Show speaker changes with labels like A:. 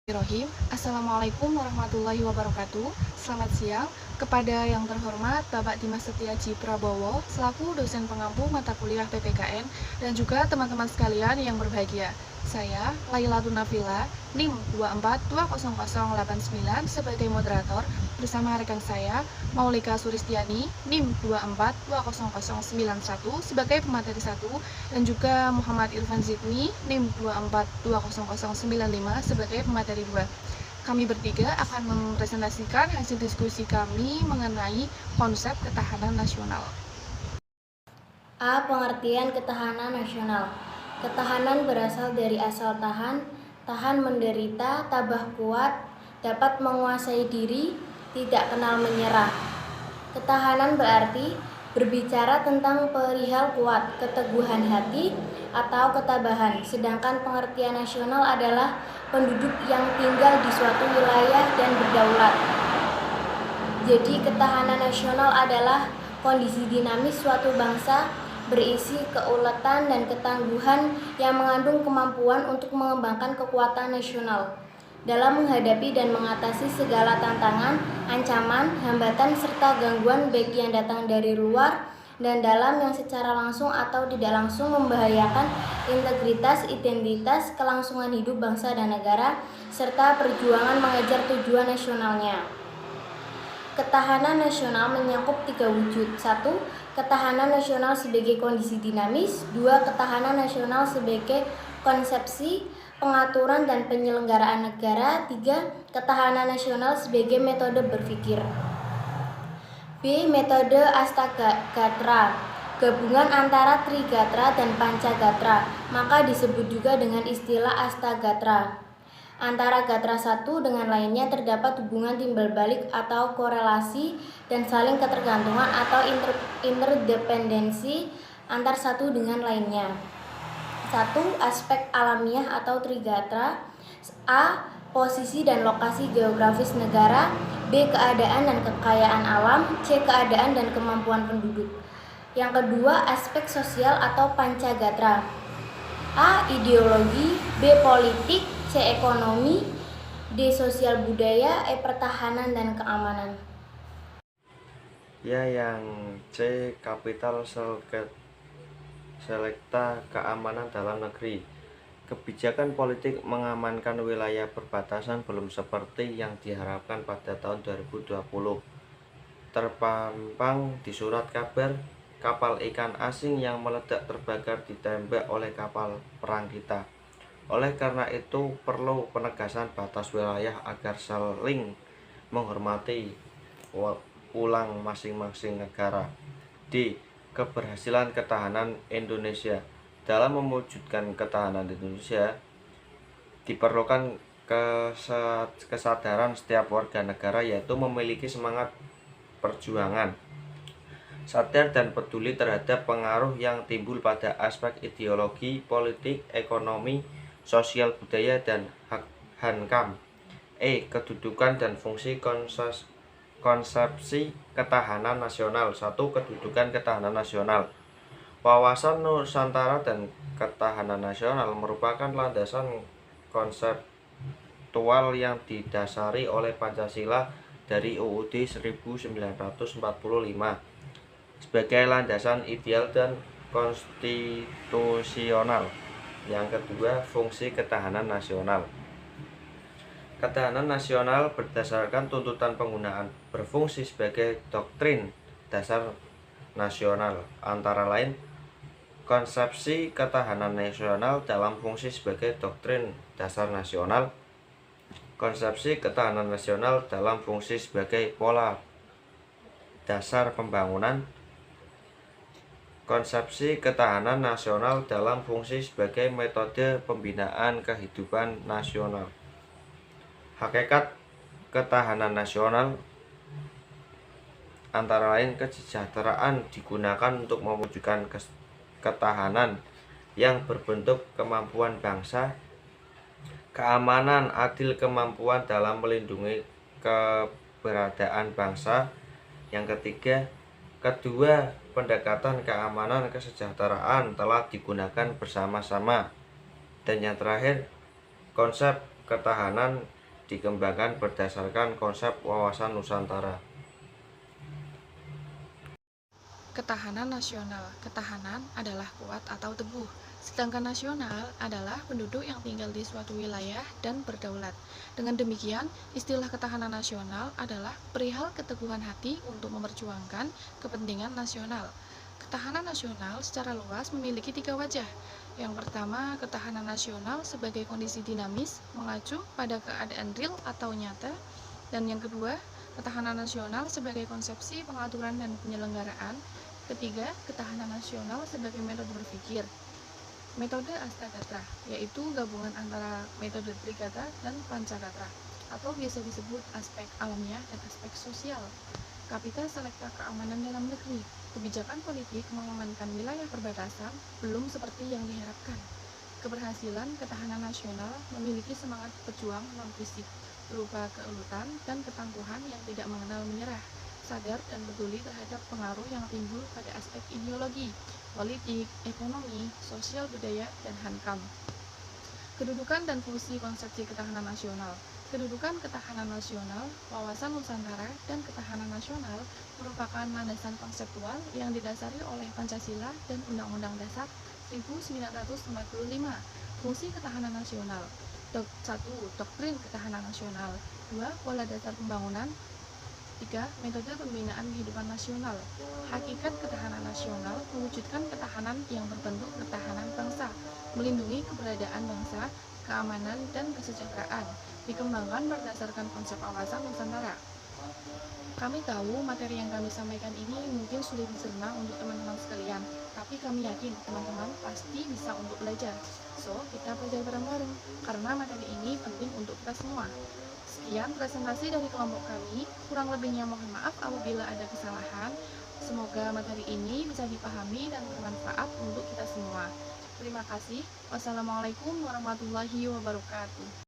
A: Bismillahirrahmanirrahim. Assalamualaikum warahmatullahi wabarakatuh. Selamat siang. Kepada yang terhormat Bapak Dimas Setiaji Prabowo selaku dosen pengampu mata kuliah PPKN dan juga teman-teman sekalian yang berbahagia. Saya Lailatun Nafila, NIM 2420089 sebagai moderator bersama rekan saya Maulika Sulistiani, NIM 2420091 sebagai pemateri 1 dan juga Muhammad Irfan Zidni, NIM 2420095 sebagai pemateri 2. Kami bertiga akan mempresentasikan hasil diskusi kami mengenai konsep ketahanan nasional.
B: A. Pengertian ketahanan nasional. Ketahanan berasal dari asal tahan, tahan menderita, tabah kuat, dapat menguasai diri, tidak kenal menyerah. Ketahanan berarti berbicara tentang perihal kuat, keteguhan hati, atau ketabahan. Sedangkan pengertian nasional adalah penduduk yang tinggal di suatu wilayah dan berdaulat. Jadi ketahanan nasional adalah kondisi dinamis suatu bangsa berisi keuletan dan ketangguhan yang mengandung kemampuan untuk mengembangkan kekuatan nasional dalam menghadapi dan mengatasi segala tantangan, ancaman, hambatan, serta gangguan baik yang datang dari luar dan dalam yang secara langsung atau tidak langsung membahayakan integritas, identitas, kelangsungan hidup bangsa dan negara, serta perjuangan mengejar tujuan nasionalnya. Ketahanan nasional menyangkut 3 wujud. 1. Ketahanan nasional sebagai kondisi dinamis. 2. Ketahanan nasional sebagai konsepsi, pengaturan, dan penyelenggaraan negara. 3. Ketahanan nasional sebagai metode berpikir. B. Metode Astagatra, gabungan antara Trigatra dan Pancagatra, maka disebut juga dengan istilah Astagatra. Antara gatra satu dengan lainnya terdapat hubungan timbal balik atau korelasi dan saling ketergantungan atau interdependensi antar satu dengan lainnya. 1. Aspek alamiah atau trigatra. A. Posisi dan lokasi geografis negara. B. Keadaan dan kekayaan alam. C. Keadaan dan kemampuan penduduk. Yang kedua, aspek sosial atau pancagatra. A. Ideologi. B. Politik. C. Ekonomi. D. Sosial budaya. E. Pertahanan dan keamanan.
C: Ya, yang C. Kapital selekta keamanan dalam negeri. Kebijakan politik mengamankan wilayah perbatasan belum seperti yang diharapkan pada tahun 2020. Terpampang di surat kabar, kapal ikan asing yang meledak terbakar ditembak oleh kapal perang kita. Oleh karena itu, perlu penegasan batas wilayah agar saling menghormati ulang masing-masing negara. D. Keberhasilan ketahanan Indonesia. Dalam mewujudkan ketahanan Indonesia, diperlukan kesadaran setiap warga negara, yaitu memiliki semangat perjuangan, sadar dan peduli terhadap pengaruh yang timbul pada aspek ideologi, politik, ekonomi, sosial budaya, dan hankam. E. Kedudukan dan fungsi konsepsi ketahanan nasional. 1. Kedudukan ketahanan nasional. Wawasan Nusantara dan ketahanan nasional merupakan landasan konseptual yang didasari oleh Pancasila dari UUD 1945 sebagai landasan ideal dan konstitusional. Yang kedua, fungsi ketahanan nasional. Ketahanan nasional berdasarkan tuntutan penggunaan berfungsi sebagai doktrin dasar nasional, antara lain konsepsi ketahanan nasional dalam fungsi sebagai doktrin dasar nasional, konsepsi ketahanan nasional dalam fungsi sebagai pola dasar pembangunan, konsepsi ketahanan nasional dalam fungsi sebagai metode pembinaan kehidupan nasional. Hakikat ketahanan nasional antara lain kesejahteraan digunakan untuk mewujudkan ketahanan yang berbentuk kemampuan bangsa, keamanan adil kemampuan dalam melindungi keberadaan bangsa. Yang ketiga, kedua pendekatan keamanan kesejahteraan telah digunakan bersama-sama. Dan yang terakhir, konsep ketahanan dikembangkan berdasarkan konsep wawasan Nusantara.
A: Ketahanan nasional. Ketahanan adalah kuat atau teguh, sedangkan nasional adalah penduduk yang tinggal di suatu wilayah dan berdaulat. Dengan demikian, istilah ketahanan nasional adalah perihal keteguhan hati untuk memperjuangkan kepentingan nasional. Ketahanan nasional secara luas memiliki tiga wajah. Yang pertama, ketahanan nasional sebagai kondisi dinamis, mengacu pada keadaan real atau nyata. Dan yang kedua, ketahanan nasional sebagai konsepsi pengaturan dan penyelenggaraan. Ketiga, ketahanan nasional sebagai metode berpikir. Metode Astagatra, yaitu gabungan antara metode Trigata dan Pancagatra, atau biasa disebut aspek alamiah dan aspek sosial. Kapita Selekta keamanan dalam negeri, kebijakan politik mengamankan wilayah perbatasan belum seperti yang diharapkan. Keberhasilan ketahanan nasional memiliki semangat pejuang non-fisik, berupa keuletan dan ketangguhan yang tidak mengenal menyerah, sadar dan peduli terhadap pengaruh yang timbul pada aspek ideologi, politik, ekonomi, sosial budaya, dan hankam. Kedudukan dan fungsi konsepsi ketahanan nasional. Kedudukan ketahanan nasional, wawasan Nusantara, dan ketahanan nasional merupakan landasan konseptual yang didasari oleh Pancasila dan Undang-Undang Dasar 1945. Fungsi ketahanan nasional. 1. Doktrin ketahanan nasional. 2. Pola dasar pembangunan. 3. Metode pembinaan kehidupan nasional. Hakikat ketahanan nasional mewujudkan ketahanan yang berbentuk ketahanan bangsa, melindungi keberadaan bangsa, keamanan, dan kesejahteraan, dikembangkan berdasarkan konsep wawasan Nusantara. Kami tahu materi yang kami sampaikan ini mungkin sulit dicerna untuk teman-teman sekalian, tapi kami yakin teman-teman pasti bisa untuk belajar. So, kita belajar bareng-bareng, karena materi ini penting untuk kita semua. Sekian presentasi dari kelompok kami, kurang lebihnya mohon maaf apabila ada kesalahan. Semoga materi ini bisa dipahami dan bermanfaat untuk kita semua. Terima kasih. Wassalamualaikum warahmatullahi wabarakatuh.